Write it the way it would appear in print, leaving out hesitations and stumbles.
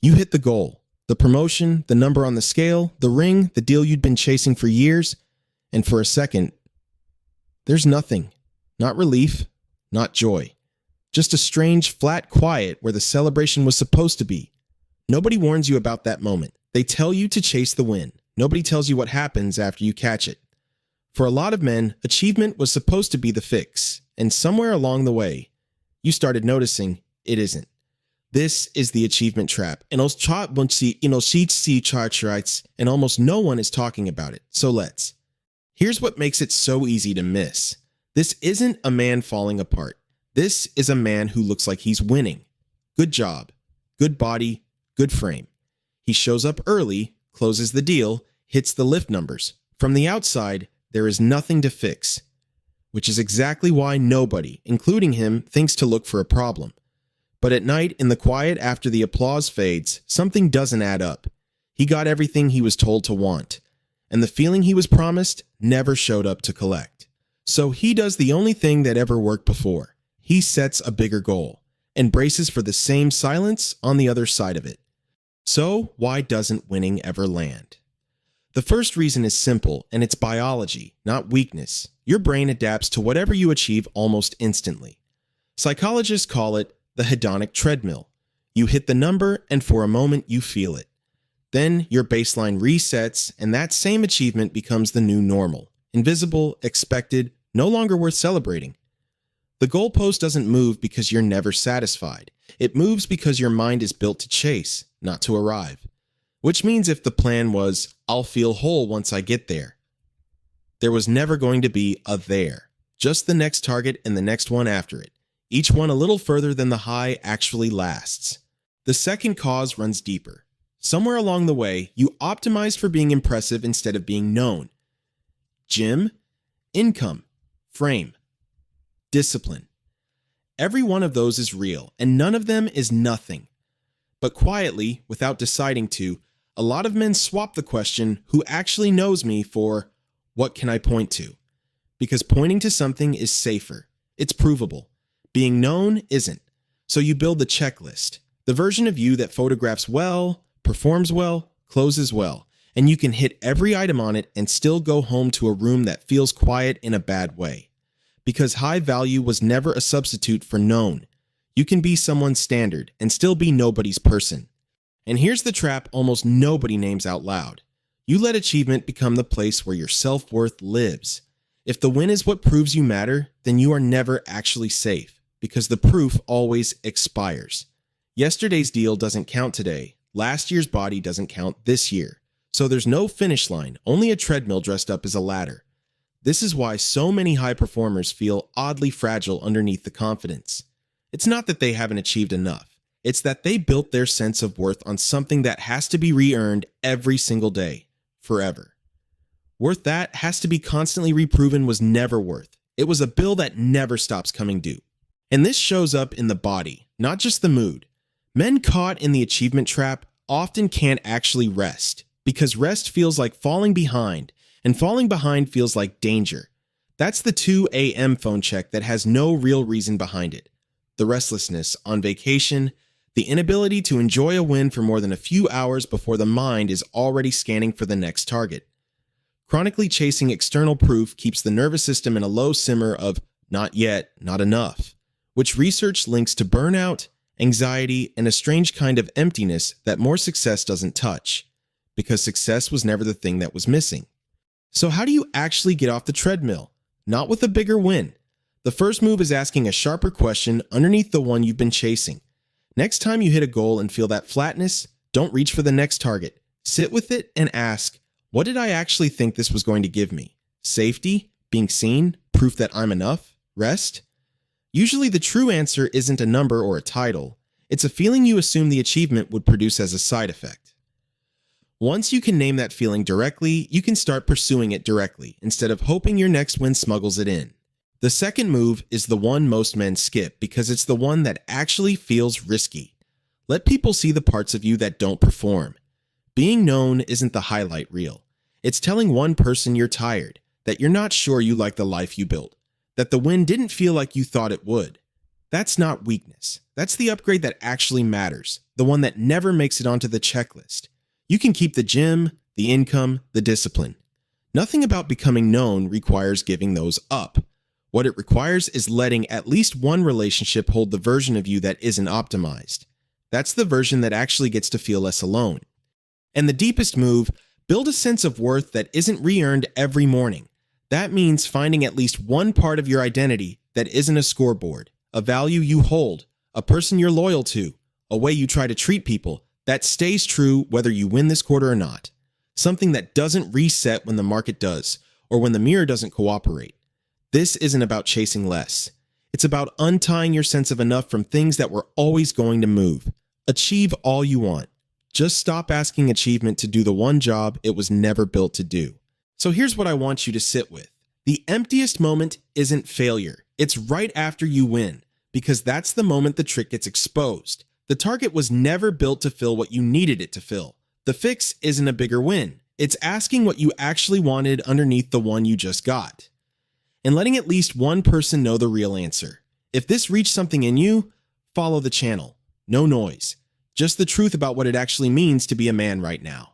You hit the goal, the promotion, the number on the scale, the ring, the deal you'd been chasing for years, and for a second, there's nothing. Not relief, not joy. Just a strange, flat quiet where the celebration was supposed to be. Nobody warns you about that moment. They tell you to chase the win. Nobody tells you what happens after you catch it. For a lot of men, achievement was supposed to be the fix, and somewhere along the way, you started noticing it isn't. This is the achievement trap, and almost no one is talking about it, so let's. Here's what makes it so easy to miss. This isn't a man falling apart. This is a man who looks like he's winning. Good job, good body, good frame. He shows up early, closes the deal, hits the lift numbers. From the outside, there is nothing to fix, which is exactly why nobody, including him, thinks to look for a problem. But at night, in the quiet after the applause fades, something doesn't add up. He got everything he was told to want, and the feeling he was promised never showed up to collect. So he does the only thing that ever worked before. He sets a bigger goal, and braces for the same silence on the other side of it. So why doesn't winning ever land? The first reason is simple, and it's biology, not weakness. Your brain adapts to whatever you achieve almost instantly. Psychologists call it the hedonic treadmill. You hit the number, and for a moment you feel it. Then your baseline resets, and that same achievement becomes the new normal. Invisible, expected, no longer worth celebrating. The goalpost doesn't move because you're never satisfied. It moves because your mind is built to chase, not to arrive. Which means if the plan was, I'll feel whole once I get there, there was never going to be a there. Just the next target and the next one after it. Each one a little further than the high actually lasts. The second cause runs deeper. Somewhere along the way, you optimized for being impressive instead of being known. Gym, income, frame, discipline. Every one of those is real, and none of them is nothing. But quietly, without deciding to, a lot of men swap the question, who actually knows me, for what can I point to? Because pointing to something is safer. It's provable. Being known isn't. So you build the checklist, the version of you that photographs well, performs well, closes well, and you can hit every item on it and still go home to a room that feels quiet in a bad way. Because high value was never a substitute for known. You can be someone's standard and still be nobody's person. And here's the trap almost nobody names out loud. You let achievement become the place where your self-worth lives. If the win is what proves you matter, then you are never actually safe, because the proof always expires. Yesterday's deal doesn't count today. Last year's body doesn't count this year. So there's no finish line, only a treadmill dressed up as a ladder. This is why so many high performers feel oddly fragile underneath the confidence. It's not that they haven't achieved enough. It's that they built their sense of worth on something that has to be re-earned every single day, forever. Worth that has to be constantly reproven was never worth. It was a bill that never stops coming due. And this shows up in the body, not just the mood. Men caught in the achievement trap often can't actually rest, because rest feels like falling behind, and falling behind feels like danger. That's the 2 a.m. phone check that has no real reason behind it. The restlessness on vacation, the inability to enjoy a win for more than a few hours before the mind is already scanning for the next target. Chronically chasing external proof keeps the nervous system in a low simmer of not yet, not enough, which research links to burnout, anxiety, and a strange kind of emptiness that more success doesn't touch, because success was never the thing that was missing. So how do you actually get off the treadmill? Not with a bigger win. The first move is asking a sharper question underneath the one you've been chasing. Next time you hit a goal and feel that flatness, don't reach for the next target. Sit with it and ask, what did I actually think this was going to give me? Safety? Being seen? Proof that I'm enough? Rest? Usually the true answer isn't a number or a title. It's a feeling you assume the achievement would produce as a side effect. Once you can name that feeling directly, you can start pursuing it directly, instead of hoping your next win smuggles it in. The second move is the one most men skip because it's the one that actually feels risky. Let people see the parts of you that don't perform. Being known isn't the highlight reel. It's telling one person you're tired, that you're not sure you like the life you built, that the win didn't feel like you thought it would. That's not weakness. That's the upgrade that actually matters, the one that never makes it onto the checklist. You can keep the gym, the income, the discipline. Nothing about becoming known requires giving those up. What it requires is letting at least one relationship hold the version of you that isn't optimized. That's the version that actually gets to feel less alone. And the deepest move, build a sense of worth that isn't re-earned every morning. That means finding at least one part of your identity that isn't a scoreboard, a value you hold, a person you're loyal to, a way you try to treat people that stays true whether you win this quarter or not. Something that doesn't reset when the market does, or when the mirror doesn't cooperate. This isn't about chasing less. It's about untying your sense of enough from things that were always going to move. Achieve all you want. Just stop asking achievement to do the one job it was never built to do. So here's what I want you to sit with. The emptiest moment isn't failure. It's right after you win, because that's the moment the trick gets exposed. The target was never built to fill what you needed it to fill. The fix isn't a bigger win. It's asking what you actually wanted underneath the one you just got. And letting at least one person know the real answer. If this reached something in you, follow the channel. No noise. Just the truth about what it actually means to be a man right now.